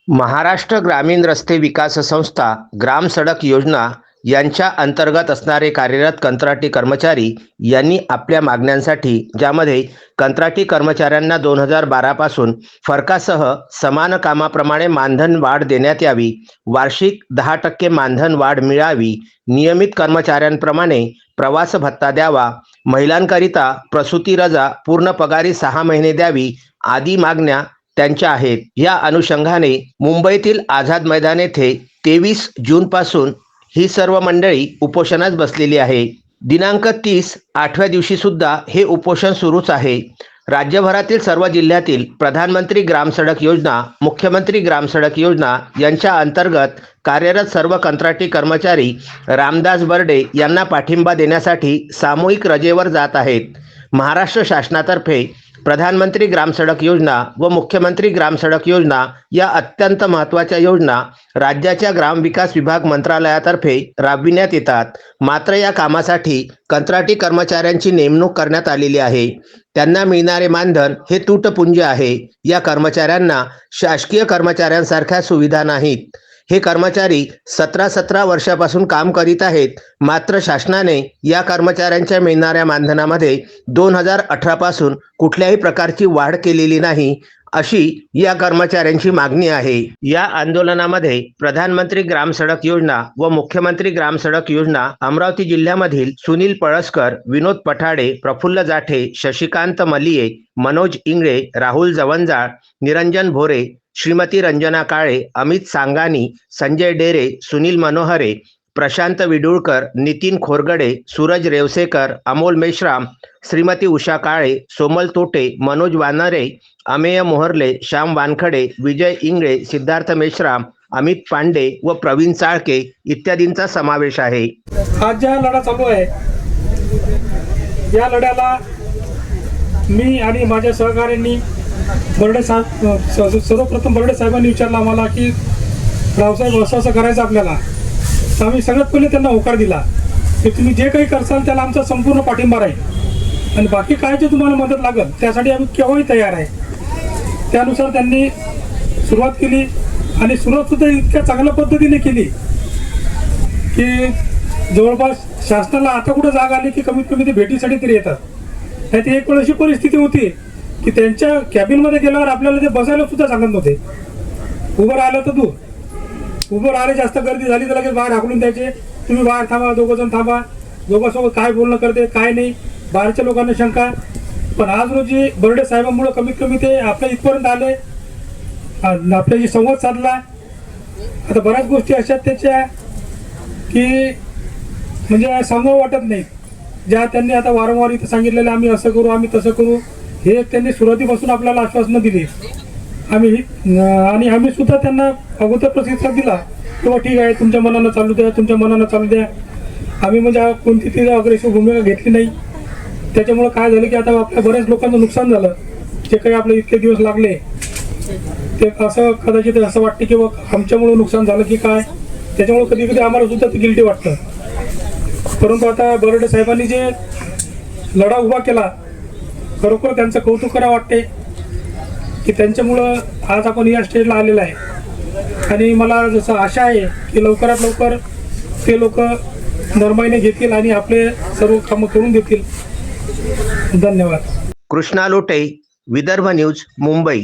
महाराष्ट्र ग्रामीण रस्ते विकास संस्था ग्राम सडक योजना यांच्या अंतर्गत असणारे कार्यरत कंत्राटी कर्मचारी यांनी आपल्या मागण्यांसाठी, ज्यामध्ये कंत्राटी कर्मचाऱ्यांना 2012 पासून फरकासह समान कामाप्रमाणे मानधन वाढ देण्यात यावी, वार्षिक 10% मानधन वाढ मिळावी, नियमित कर्मचाऱ्यांप्रमाणे प्रवास भत्ता द्यावा, महिलांकरिता प्रसूती रजा पूर्ण पगारी 6 महिने द्यावी आदी मागण्या त्यांच्या आहेत। या अनुषंगाने मुंबईतील आझाद मैदान येथे 23 जून पासून ही सर्व मंडळी उपोषणास बसलेली आहे। दिनांक 30 8व्या दिवशी सुद्धा हे उपोषण सुरूच आहे। राज्यभरातील सर्व जिल्ह्यातील प्रधानमंत्री ग्राम सडक योजना, मुख्यमंत्री ग्राम सडक योजना यांच्या अंतर्गत कार्यरत सर्व कंत्राटी कर्मचारी रामदास बर्डे यांना पाठिंबा देण्यासाठी सामूहिक रजेवर जात आहेत। महाराष्ट्र शासनातर्फे प्रधानमंत्री ग्राम सडक योजना व मुख्यमंत्री ग्राम सडक योजना या अत्यंत महत्त्वाच्या योजना राज्याच्या ग्रामविकास विभाग मंत्रालयातर्फे राबविण्यात येतात। मात्र या कामासाठी कंत्राटी कर्मचाऱ्यांची नेमणूक करण्यात आलेली आहे। त्यांना मिळणारे मानधन हे तूटपुंज आहे। या कर्मचाऱ्यांना शासकीय कर्मचाऱ्यांसारख्या सुविधा नाहीत। हे कर्मचारी 17 वर्षापासून काम करीत आहेत। मात्र शासनाने या कर्मचाऱ्यांच्या मिळणाऱ्या मानधनामध्ये 2018 पासून कुठल्याही प्रकारची वाढ केलेली नाही, अशी या कर्मचाऱ्यांची मागणी आहे। या आंदोलनामध्ये प्रधानमंत्री ग्राम सडक योजना व मुख्यमंत्री ग्राम सडक योजना अमरावती जिल्ह्यामधील सुनील पळसकर, विनोद पठाडे, प्रफुल्ल जाठे, शशिकांत मलिये, मनोज इंगळे, राहुल जवंजाळ, निरंजन भोरे, श्रीमती रंजना काळे, अमित सांगानी, संजय डेरे, सुनील मनोहरे, प्रशांत विडुळकर, नितीन खोरगडे, सूरज रेवसेकर, अमोल मेश्राम, श्रीमती उषा काळे, सोमल तोटे, मनोज वानरे, अमेय मोहर्ले, श्याम वानखडे, विजय इंगळे, सिद्धार्थ मेश्राम, अमित पांडे व प्रवीण चाळके इत्यादींचा समावेश आहे। आज ज्या लढा चालू आहे, या लढ्याला मी आणि माझ्या सहकाऱ्यांनी बर्डे साहेब, सर्वप्रथम बर्डे साहेबांनी विचारलं आम्हाला की रावसाहेब असं करायचं आपल्याला, तर आम्ही सगळ्यात पहिले त्यांना होकार दिला की तुम्ही जे काही करसाल त्याला आमचा संपूर्ण पाठिंबा राहील आणि बाकी काय जे तुम्हाला मदत लागेल त्यासाठी आम्ही केव्हाही तयार आहे। त्यानुसार त्यांनी सुरुवात केली आणि सुरुवातसुद्धा इतक्या चांगल्या पद्धतीने केली की जवळपास शासनाला आता कुठं जाग आली की कमीत कमी ते भेटीसाठी तरी येतात। त्यात एक वेळ अशी परिस्थिती होती की त्यांच्या कॅबिनमध्ये गेल्यावर आपल्याला ते बसायला सुद्धा सांगत नव्हते। उभं राहिलं तर दूर, उभं राहिले जास्त गर्दी झाली तर लगेच बाहेर हाकलून द्यायचे, तुम्ही बाहेर थांबा, दोघंजण थांबा, दोघांसोबत काय बोलणं करते काय नाही, बाहेरच्या लोकांना शंका। पण आज रोजी बर्डे साहेबांमुळे कमीत कमी ते आपल्या इथपर्यंत आले, आपल्याशी संवाद साधला। आता बऱ्याच गोष्टी अशा त्याच्या की म्हणजे सांगावं वाटत नाही, ज्या त्यांनी आता वारंवार इथं सांगितलेलं आम्ही असं करू, आम्ही तसं करू, हे त्यांनी सुरुवातीपासून आपल्याला आश्वासनं दिली आम्ही सुद्धा त्यांना अगोदर प्रतिसाद दिला किंवा ठीक आहे तुमच्या मनानं चालू द्या, तुमच्या मनानं चालू द्या। आम्ही म्हणजे कोणती ती अग्रेसिव्ह भूमिका घेतली नाही। त्याच्यामुळं काय झालं की आता आपल्या बऱ्याच लोकांचं नुकसान झालं, जे काही आपले इतके दिवस लागले ते असं कदाचित असं वाटतं की आमच्यामुळं नुकसान झालं की काय, त्याच्यामुळं कधी कधी आम्हाला सुद्धा ते गिल्टी वाटतं। परंतु आता बर्डे साहेबांनी जे लढा उभा केला, खरोखर त्यांचं कौतुक करावं वाटते की त्यांच्यामुळं आज आपण या स्टेजला आलेला आहे। आणि मला जसं आशा आहे की लवकरात लवकर ते लोक नरमाईने घेतील आणि आपले सर्व कामं करून देतील। धन्यवाद। कृष्णा लोटे, विदर्भ न्यूज, मुंबई।